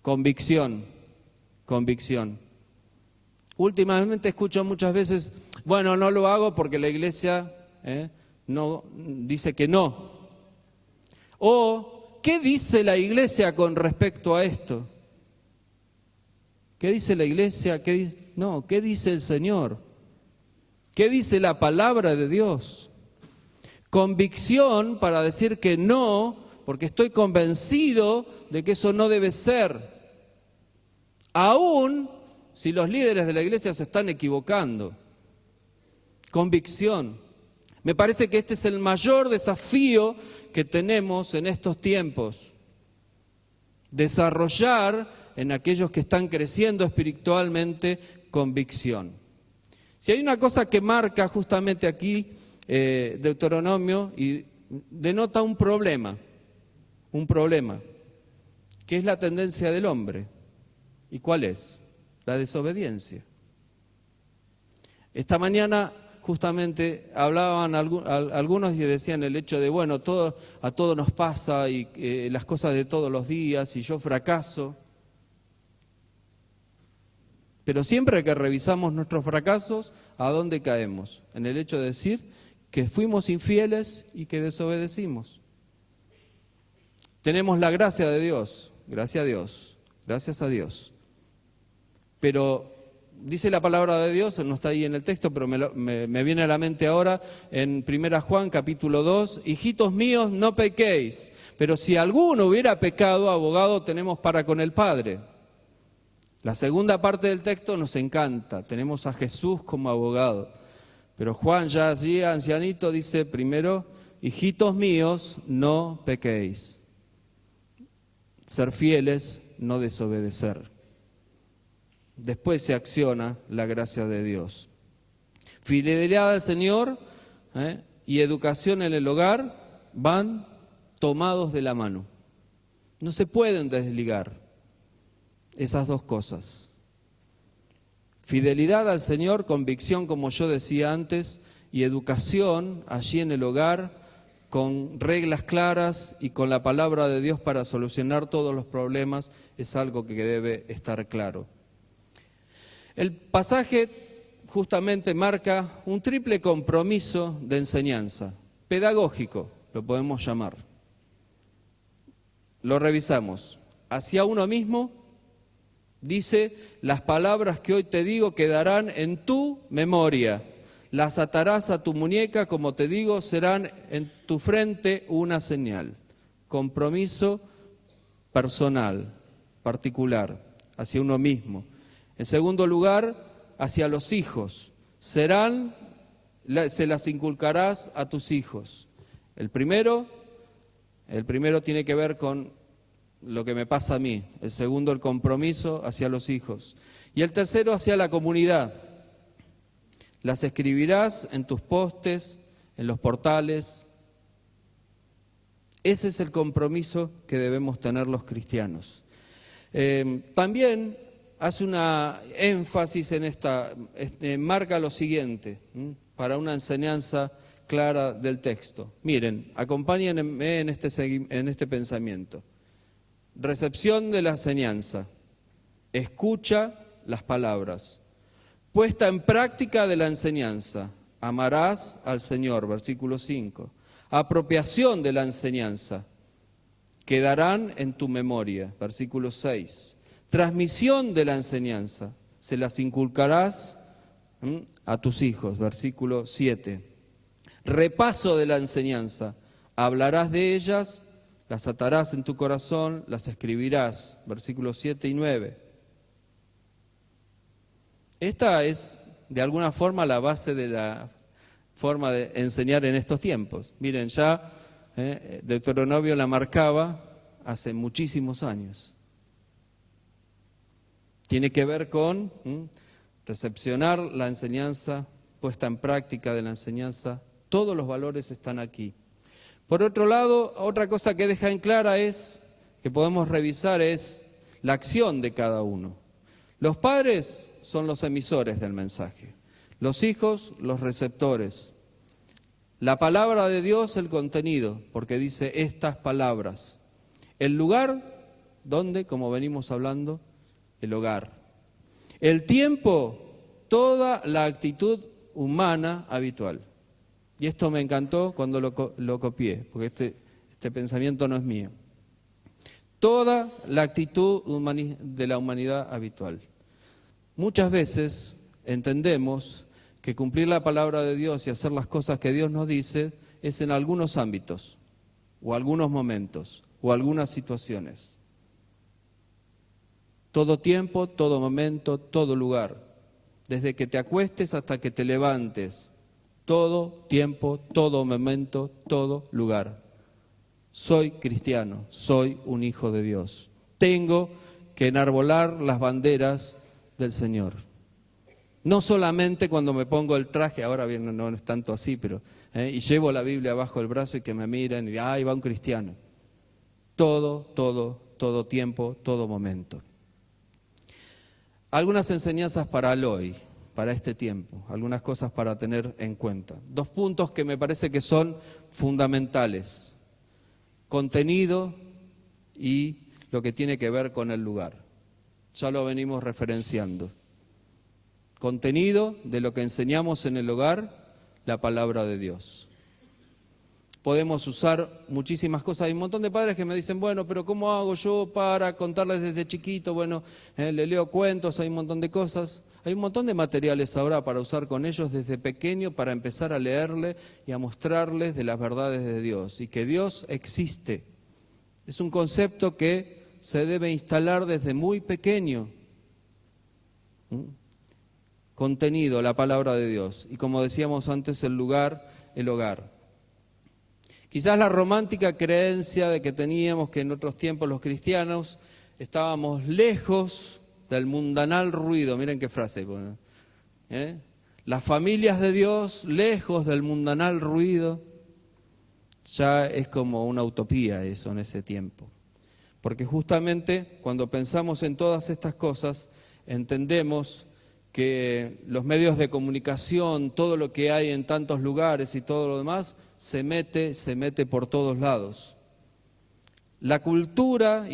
convicción. Últimamente escucho muchas veces, bueno, no lo hago porque la iglesia no dice que no. O, ¿qué dice la iglesia con respecto a esto? ¿Qué dice la iglesia? ¿Qué dice el Señor? ¿Qué dice la palabra de Dios? Convicción para decir que no, porque estoy convencido de que eso no debe ser. Aún si los líderes de la iglesia se están equivocando. Convicción. Me parece que este es el mayor desafío que tenemos en estos tiempos. Desarrollar en aquellos que están creciendo espiritualmente convicción. Si hay una cosa que marca justamente aquí Deuteronomio y denota un problema, que es la tendencia del hombre. ¿Y cuál es? La desobediencia. Esta mañana justamente hablaban algunos y decían el hecho de, bueno, a todo nos pasa y las cosas de todos los días y yo fracaso. Pero siempre que revisamos nuestros fracasos, ¿a dónde caemos? En el hecho de decir que fuimos infieles y que desobedecimos. Tenemos la gracia de Dios, gracias a Dios, gracias a Dios. Pero dice la palabra de Dios, no está ahí en el texto, pero me viene a la mente ahora en 1 Juan capítulo 2, hijitos míos, no pequéis, pero si alguno hubiera pecado, abogado tenemos para con el Padre. La segunda parte del texto nos encanta, tenemos a Jesús como abogado. Pero Juan ya allí, ancianito, dice primero, hijitos míos, no pequéis. Ser fieles, no desobedecer. Después se acciona la gracia de Dios. Fidelidad al Señor y educación en el hogar van tomados de la mano. No se pueden desligar esas dos cosas. Fidelidad al Señor, convicción, como yo decía antes, y educación allí en el hogar, con reglas claras y con la palabra de Dios para solucionar todos los problemas, es algo que debe estar claro. El pasaje justamente marca un triple compromiso de enseñanza, pedagógico, lo podemos llamar. Lo revisamos. Hacia uno mismo, dice, las palabras que hoy te digo quedarán en tu memoria. Las atarás a tu muñeca, como te digo, serán en tu frente una señal. Compromiso personal, particular, hacia uno mismo. En segundo lugar, hacia los hijos. Se las inculcarás a tus hijos. El primero tiene que ver con lo que me pasa a mí. El segundo, el compromiso hacia los hijos. Y el tercero, hacia la comunidad. Las escribirás en tus postes, en los portales. Ese es el compromiso que debemos tener los cristianos. También hace una énfasis en marca lo siguiente, para una enseñanza clara del texto. Miren, acompáñenme en este pensamiento. Recepción de la enseñanza, escucha las palabras, puesta en práctica de la enseñanza, amarás al Señor, versículo 5, apropiación de la enseñanza, quedarán en tu memoria, versículo 6, transmisión de la enseñanza, se las inculcarás a tus hijos, versículo 7, repaso de la enseñanza, hablarás de ellas, las atarás en tu corazón, las escribirás, versículos 7 y 9. Esta es, de alguna forma, la base de la forma de enseñar en estos tiempos. Miren, ya Deuteronomio la marcaba hace muchísimos años. Tiene que ver con recepcionar la enseñanza, puesta en práctica de la enseñanza. Todos los valores están aquí. Por otro lado, otra cosa que deja en clara que podemos revisar es la acción de cada uno. Los padres son los emisores del mensaje, los hijos los receptores. La palabra de Dios el contenido, porque dice estas palabras. El lugar, ¿dónde? Como venimos hablando, el hogar. El tiempo, toda la actitud humana habitual. Y esto me encantó cuando lo copié, porque este pensamiento no es mío. Toda la actitud de la humanidad habitual. Muchas veces entendemos que cumplir la palabra de Dios y hacer las cosas que Dios nos dice es en algunos ámbitos, o algunos momentos, o algunas situaciones. Todo tiempo, todo momento, todo lugar. Desde que te acuestes hasta que te levantes. Todo tiempo, todo momento, todo lugar. Soy cristiano, soy un hijo de Dios. Tengo que enarbolar las banderas del Señor. No solamente cuando me pongo el traje, ahora bien no es tanto así, pero y llevo la Biblia bajo el brazo y que me miren y ¡ay, va un cristiano! Todo tiempo, todo momento. Algunas enseñanzas para el hoy. para este tiempo, algunas cosas para tener en cuenta. 2 puntos que me parece que son fundamentales: contenido y lo que tiene que ver con el lugar. Ya lo venimos referenciando. Contenido de lo que enseñamos en el hogar, la palabra de Dios. Podemos usar muchísimas cosas. Hay un montón de padres que me dicen, bueno, pero ¿cómo hago yo para contarles desde chiquito? Bueno, le leo cuentos, hay un montón de cosas. Hay un montón de materiales ahora para usar con ellos desde pequeño, para empezar a leerle y a mostrarles de las verdades de Dios. Y que Dios existe. Es un concepto que se debe instalar desde muy pequeño. Contenido, la palabra de Dios. Y como decíamos antes, el lugar, el hogar. Quizás la romántica creencia de que teníamos que en otros tiempos los cristianos estábamos lejos del mundanal ruido. Miren qué frase. Las familias de Dios lejos del mundanal ruido. Ya es como una utopía eso en ese tiempo. Porque justamente cuando pensamos en todas estas cosas, entendemos que los medios de comunicación, todo lo que hay en tantos lugares y todo lo demás, se mete por todos lados. La cultura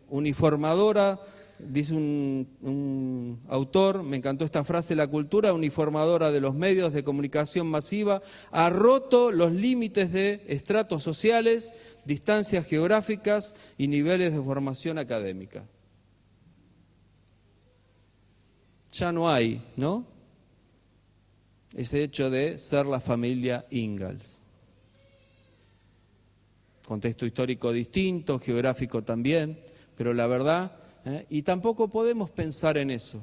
uniformadora, dice un autor, me encantó esta frase, la cultura uniformadora de los medios de comunicación masiva ha roto los límites de estratos sociales, distancias geográficas y niveles de formación académica. Ya no hay, ¿no?, ese hecho de ser la familia Ingalls. Contexto histórico distinto, geográfico también, pero la verdad, y tampoco podemos pensar en eso.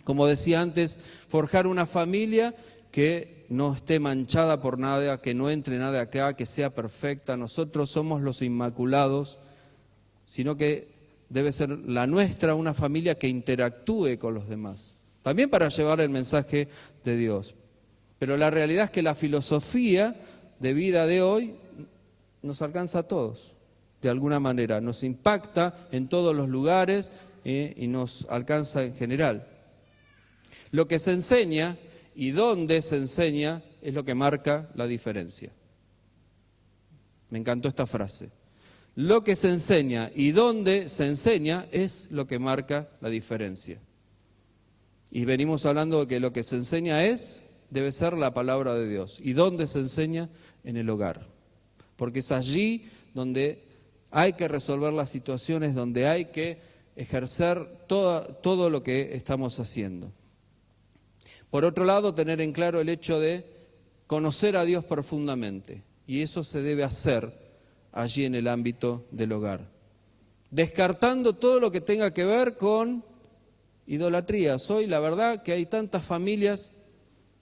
Como decía antes, forjar una familia que no esté manchada por nada, que no entre nada acá, que sea perfecta. Nosotros somos los inmaculados, sino que debe ser la nuestra una familia que interactúe con los demás. También para llevar el mensaje de Dios. Pero la realidad es que la filosofía de vida de hoy nos alcanza a todos, de alguna manera. Nos impacta en todos los lugares y nos alcanza en general. Lo que se enseña y dónde se enseña es lo que marca la diferencia. Me encantó esta frase. Lo que se enseña y dónde se enseña es lo que marca la diferencia. Y venimos hablando de que lo que se enseña debe ser la palabra de Dios. ¿Y dónde se enseña? En el hogar. Porque es allí donde hay que resolver las situaciones, donde hay que ejercer todo lo que estamos haciendo. Por otro lado, tener en claro el hecho de conocer a Dios profundamente. Y eso se debe hacer allí en el ámbito del hogar. Descartando todo lo que tenga que ver con idolatrías. Hoy la verdad que hay tantas familias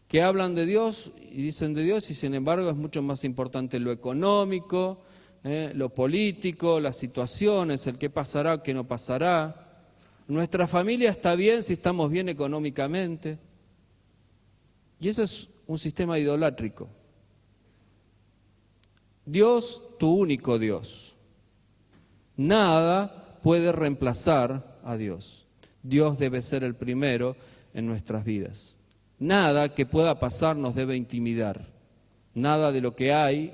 que hablan de Dios y dicen de Dios y sin embargo es mucho más importante lo económico, lo político, las situaciones, el qué pasará, qué no pasará. Nuestra familia está bien si estamos bien económicamente. Y eso es un sistema idolátrico. Dios, tu único Dios. Nada puede reemplazar a Dios. Dios debe ser el primero en nuestras vidas. Nada que pueda pasar nos debe intimidar. Nada de lo que hay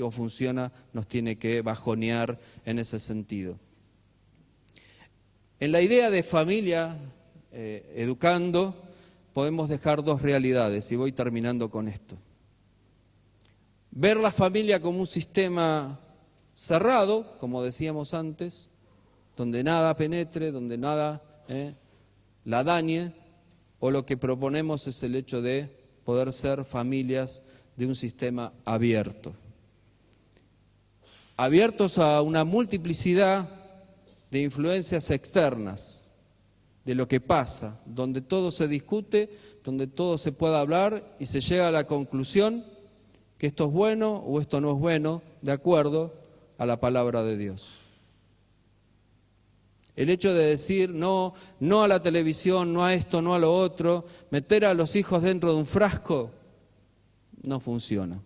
o funciona nos tiene que bajonear en ese sentido. En la idea de familia, educando, podemos dejar 2 realidades y voy terminando con esto. Ver la familia como un sistema cerrado, como decíamos antes, donde nada penetre, donde nada la dañe, o lo que proponemos es el hecho de poder ser familias de un sistema abierto. Abiertos a una multiplicidad de influencias externas, de lo que pasa, donde todo se discute, donde todo se pueda hablar y se llega a la conclusión que esto es bueno o esto no es bueno, de acuerdo a la palabra de Dios. El hecho de decir no a la televisión, no a esto, no a lo otro, meter a los hijos dentro de un frasco, no funciona.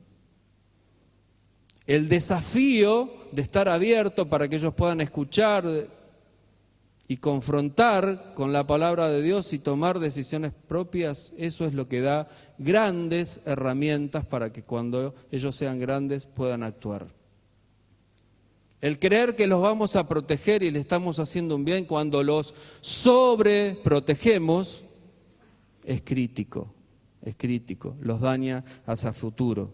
El desafío de estar abierto para que ellos puedan escuchar y confrontar con la palabra de Dios y tomar decisiones propias, eso es lo que da grandes herramientas para que cuando ellos sean grandes puedan actuar. El creer que los vamos a proteger y le estamos haciendo un bien cuando los sobreprotegemos es crítico, los daña hacia futuro.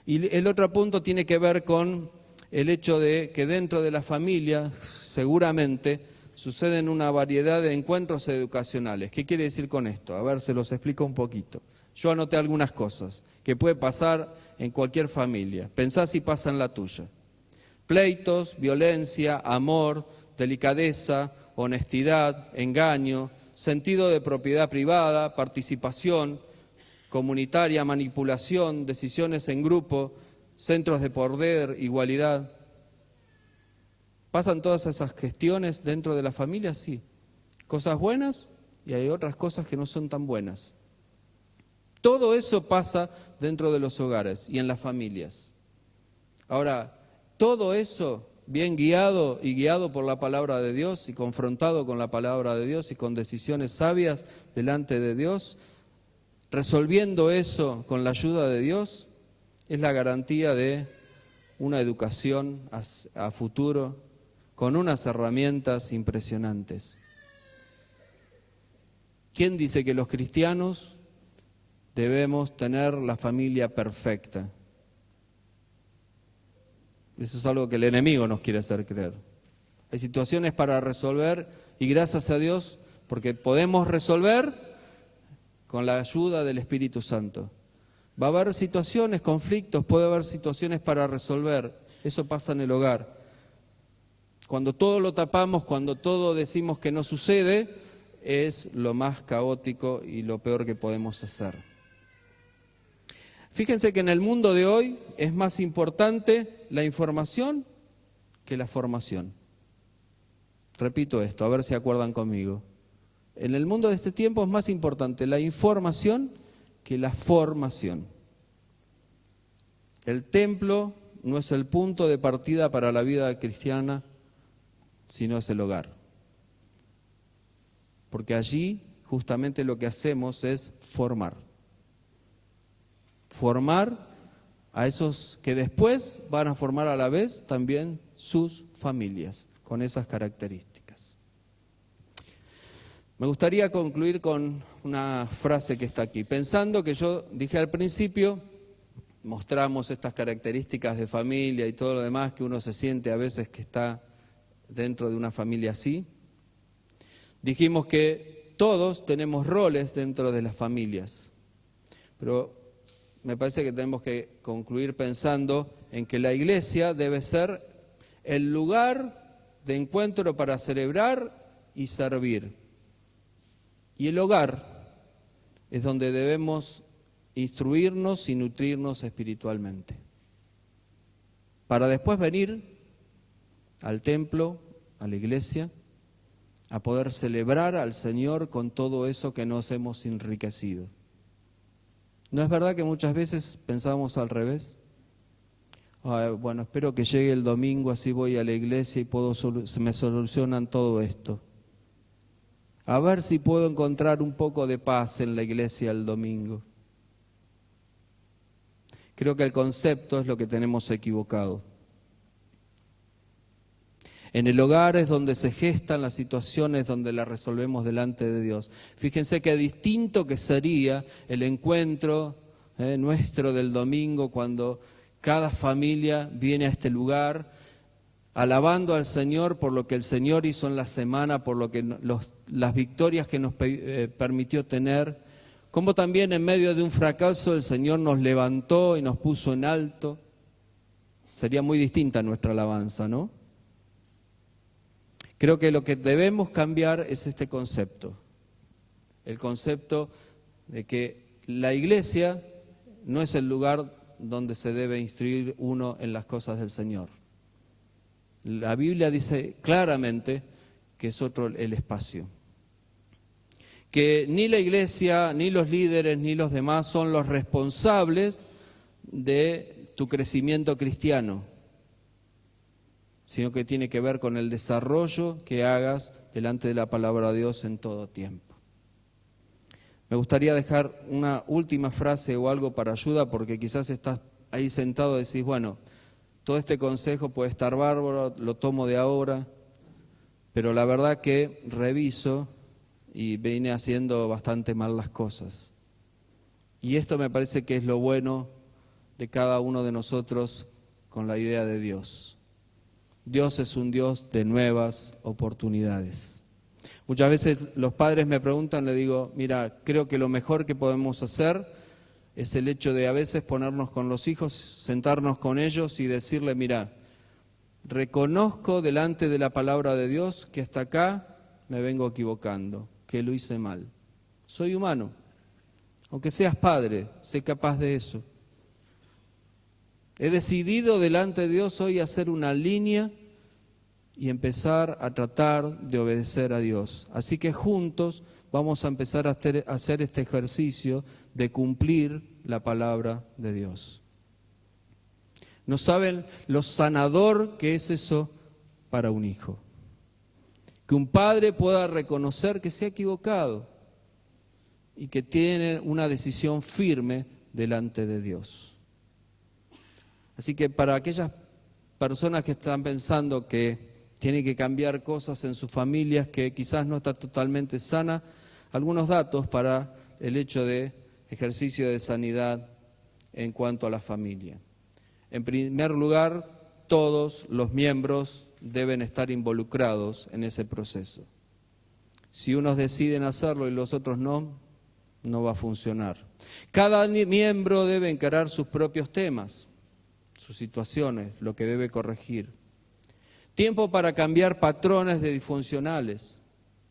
Y el otro punto tiene que ver con el hecho de que dentro de la familia seguramente suceden una variedad de encuentros educacionales. ¿Qué quiere decir con esto? A ver, se los explico un poquito. Yo anoté algunas cosas que puede pasar en cualquier familia. Pensá si pasa en la tuya. Pleitos, violencia, amor, delicadeza, honestidad, engaño, sentido de propiedad privada, participación comunitaria, manipulación, decisiones en grupo, centros de poder, igualdad. ¿Pasan todas esas gestiones dentro de la familia? Sí. Cosas buenas y hay otras cosas que no son tan buenas. Todo eso pasa dentro de los hogares y en las familias. Ahora, todo eso bien guiado y guiado por la palabra de Dios y confrontado con la palabra de Dios y con decisiones sabias delante de Dios, resolviendo eso con la ayuda de Dios, es la garantía de una educación a futuro con unas herramientas impresionantes. ¿Quién dice que los cristianos debemos tener la familia perfecta? Eso es algo que el enemigo nos quiere hacer creer. Hay situaciones para resolver y gracias a Dios, porque podemos resolver con la ayuda del Espíritu Santo. Va a haber situaciones, conflictos, puede haber situaciones para resolver. Eso pasa en el hogar. Cuando todo lo tapamos, cuando todo decimos que no sucede, es lo más caótico y lo peor que podemos hacer. Fíjense que en el mundo de hoy es más importante la información que la formación. Repito esto, a ver si acuerdan conmigo. En el mundo de este tiempo es más importante la información que la formación. El templo no es el punto de partida para la vida cristiana, sino es el hogar. Porque allí justamente lo que hacemos es formar. Formar a esos que después van a formar a la vez también sus familias, con esas características. Me gustaría concluir con una frase que está aquí. Pensando que yo dije al principio, mostramos estas características de familia y todo lo demás que uno se siente a veces que está dentro de una familia así. Dijimos que todos tenemos roles dentro de las familias, pero me parece que tenemos que concluir pensando en que la iglesia debe ser el lugar de encuentro para celebrar y servir. Y el hogar es donde debemos instruirnos y nutrirnos espiritualmente, para después venir al templo, a la iglesia, a poder celebrar al Señor con todo eso que nos hemos enriquecido. ¿No es verdad que muchas veces pensamos al revés? Bueno, espero que llegue el domingo, así voy a la iglesia y se me solucionan todo esto. A ver si puedo encontrar un poco de paz en la iglesia el domingo. Creo que el concepto es lo que tenemos equivocado. En el hogar es donde se gestan las situaciones, donde las resolvemos delante de Dios. Fíjense qué distinto que sería el encuentro nuestro del domingo cuando cada familia viene a este lugar alabando al Señor por lo que el Señor hizo en la semana, por lo que las victorias que nos permitió tener, como también en medio de un fracaso el Señor nos levantó y nos puso en alto. Sería muy distinta nuestra alabanza, ¿no? Creo que lo que debemos cambiar es este concepto, el concepto de que la iglesia no es el lugar donde se debe instruir uno en las cosas del Señor. La Biblia dice claramente que es otro el espacio. Que ni la iglesia, ni los líderes, ni los demás son los responsables de tu crecimiento cristiano, sino que tiene que ver con el desarrollo que hagas delante de la palabra de Dios en todo tiempo. Me gustaría dejar una última frase o algo para ayuda, porque quizás estás ahí sentado y decís, bueno, todo este consejo puede estar bárbaro, lo tomo de ahora, pero la verdad que reviso y vine haciendo bastante mal las cosas. Y esto me parece que es lo bueno de cada uno de nosotros con la idea de Dios. Dios es un Dios de nuevas oportunidades. Muchas veces los padres me preguntan, le digo, mira, creo que lo mejor que podemos hacer es el hecho de a veces ponernos con los hijos, sentarnos con ellos y decirle, mira, reconozco delante de la palabra de Dios que hasta acá me vengo equivocando, que lo hice mal. Soy humano. Aunque seas padre, sé capaz de eso. He decidido delante de Dios hoy hacer una línea y empezar a tratar de obedecer a Dios. Así que juntos vamos a empezar a hacer este ejercicio de cumplir la palabra de Dios. ¿No saben lo sanador que es eso para un hijo? Que un padre pueda reconocer que se ha equivocado y que tiene una decisión firme delante de Dios. Así que para aquellas personas que están pensando que tienen que cambiar cosas en sus familias, que quizás no está totalmente sana, algunos datos para el hecho de ejercicio de sanidad en cuanto a la familia. En primer lugar, todos los miembros deben estar involucrados en ese proceso. Si unos deciden hacerlo y los otros no va a funcionar. Cada miembro debe encarar sus propios temas, sus situaciones, lo que debe corregir. Tiempo para cambiar patrones de disfuncionales.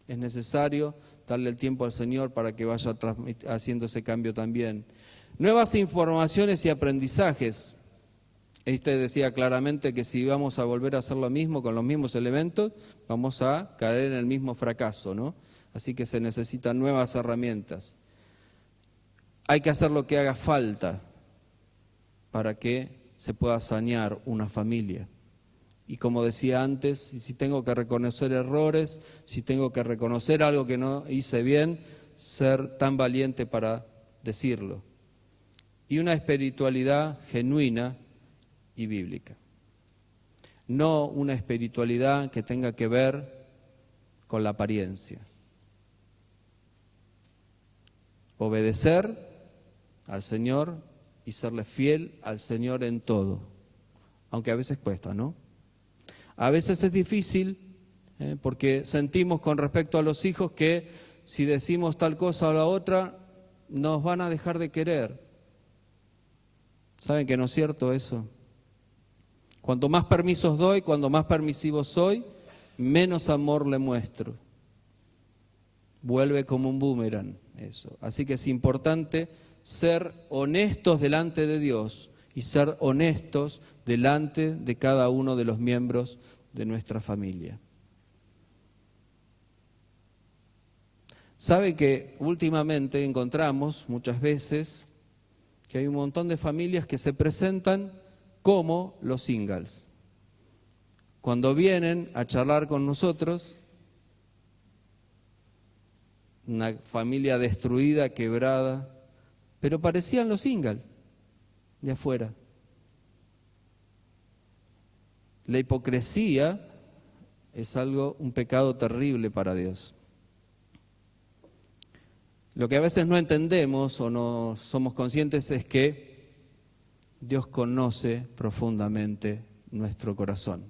Es necesario darle el tiempo al Señor para que vaya haciendo ese cambio también. Nuevas informaciones y aprendizajes. Este decía claramente que si vamos a volver a hacer lo mismo con los mismos elementos, vamos a caer en el mismo fracaso, ¿no? Así que se necesitan nuevas herramientas. Hay que hacer lo que haga falta para que se pueda sanear una familia. Y como decía antes, si tengo que reconocer errores, si tengo que reconocer algo que no hice bien, ser tan valiente para decirlo. Y una espiritualidad genuina y bíblica. No una espiritualidad que tenga que ver con la apariencia. Obedecer al Señor y serle fiel al Señor en todo, aunque a veces cuesta, ¿no? A veces es difícil porque sentimos con respecto a los hijos que si decimos tal cosa o la otra, nos van a dejar de querer. ¿Saben que no es cierto eso? Cuanto más permisos doy, cuando más permisivo soy, menos amor le muestro. Vuelve como un boomerang eso. Así que es importante ser honestos delante de Dios y ser honestos delante de cada uno de los miembros de nuestra familia. Sabe que últimamente encontramos muchas veces que hay un montón de familias que se presentan como los singles. Cuando vienen a charlar con nosotros, una familia destruida, quebrada, pero parecían los singles de afuera. La hipocresía es un pecado terrible para Dios. Lo que a veces no entendemos o no somos conscientes es que Dios conoce profundamente nuestro corazón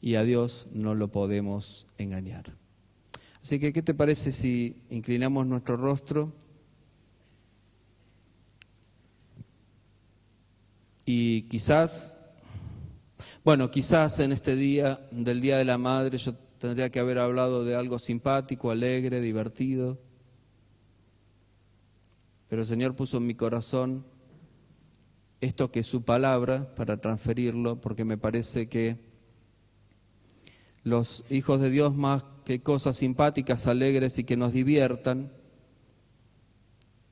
y a Dios no lo podemos engañar. Así que, ¿qué te parece si inclinamos nuestro rostro y quizás en este día del Día de la Madre yo tendría que haber hablado de algo simpático, alegre, divertido, pero el Señor puso en mi corazón esto que es su palabra para transferirlo, porque me parece que los hijos de Dios, más que cosas simpáticas, alegres y que nos diviertan,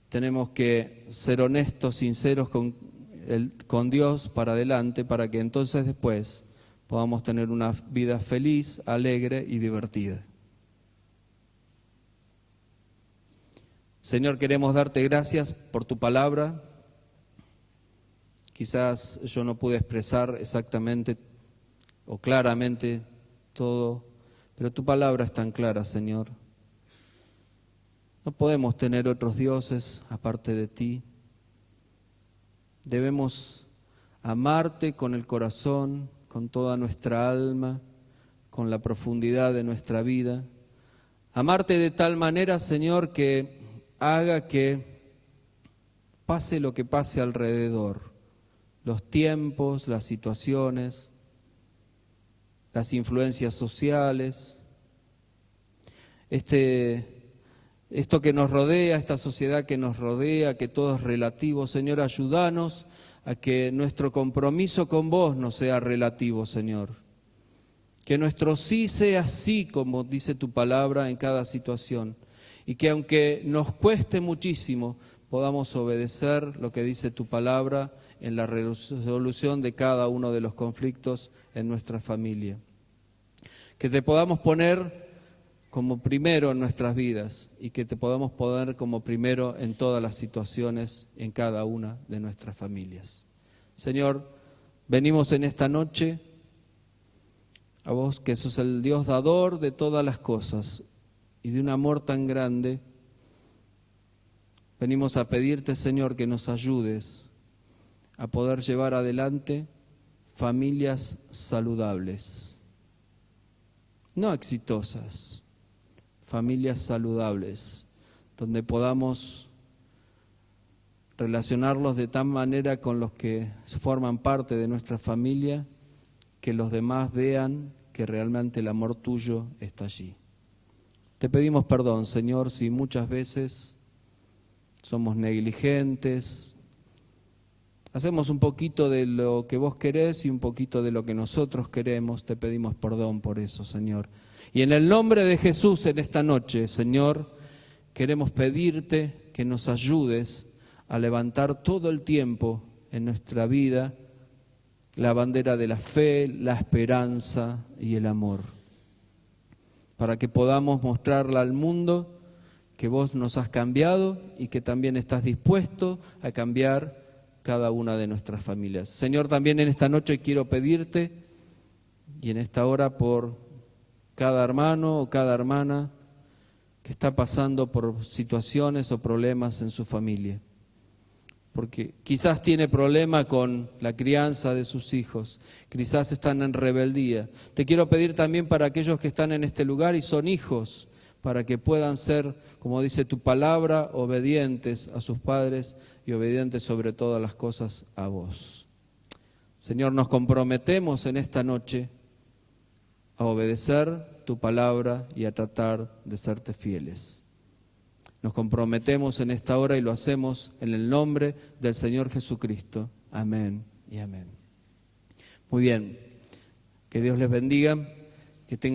tenemos que ser honestos, sinceros con Dios para adelante, para que entonces después podamos tener una vida feliz, alegre y divertida. Señor, queremos darte gracias por tu palabra. Quizás yo no pude expresar exactamente o claramente todo, pero tu palabra es tan clara, Señor. No podemos tener otros dioses aparte de ti. Debemos amarte con el corazón, con toda nuestra alma, con la profundidad de nuestra vida. Amarte de tal manera, Señor, que haga que pase lo que pase alrededor, los tiempos, las situaciones, las influencias sociales, esto que nos rodea, esta sociedad que nos rodea, que todo es relativo. Señor, ayúdanos a que nuestro compromiso con vos no sea relativo, Señor. Que nuestro sí sea sí, como dice tu palabra, en cada situación. Y que aunque nos cueste muchísimo, podamos obedecer lo que dice tu palabra en la resolución de cada uno de los conflictos en nuestra familia. Que te podamos poner como primero en nuestras vidas y que te podamos poner como primero en todas las situaciones, en cada una de nuestras familias. Señor, venimos en esta noche a vos que sos el Dios dador de todas las cosas y de un amor tan grande. Venimos a pedirte, Señor, que nos ayudes a poder llevar adelante familias saludables, no exitosas, familias saludables, donde podamos relacionarlos de tal manera con los que forman parte de nuestra familia, que los demás vean que realmente el amor tuyo está allí. Te pedimos perdón, Señor, si muchas veces somos negligentes, hacemos un poquito de lo que vos querés y un poquito de lo que nosotros queremos. Te pedimos perdón por eso, Señor. Y en el nombre de Jesús en esta noche, Señor, queremos pedirte que nos ayudes a levantar todo el tiempo en nuestra vida la bandera de la fe, la esperanza y el amor, para que podamos mostrarle al mundo que vos nos has cambiado y que también estás dispuesto a cambiar cada una de nuestras familias. Señor, también en esta noche quiero pedirte y en esta hora por cada hermano o cada hermana que está pasando por situaciones o problemas en su familia, porque quizás tiene problema con la crianza de sus hijos, quizás están en rebeldía. Te quiero pedir también para aquellos que están en este lugar y son hijos, para que puedan ser, como dice tu palabra, obedientes a sus padres y obedientes sobre todas las cosas a vos. Señor, nos comprometemos en esta noche a obedecer tu palabra y a tratar de serte fieles. Nos comprometemos en esta hora y lo hacemos en el nombre del Señor Jesucristo. Amén y amén. Muy bien, que Dios les bendiga, que tengan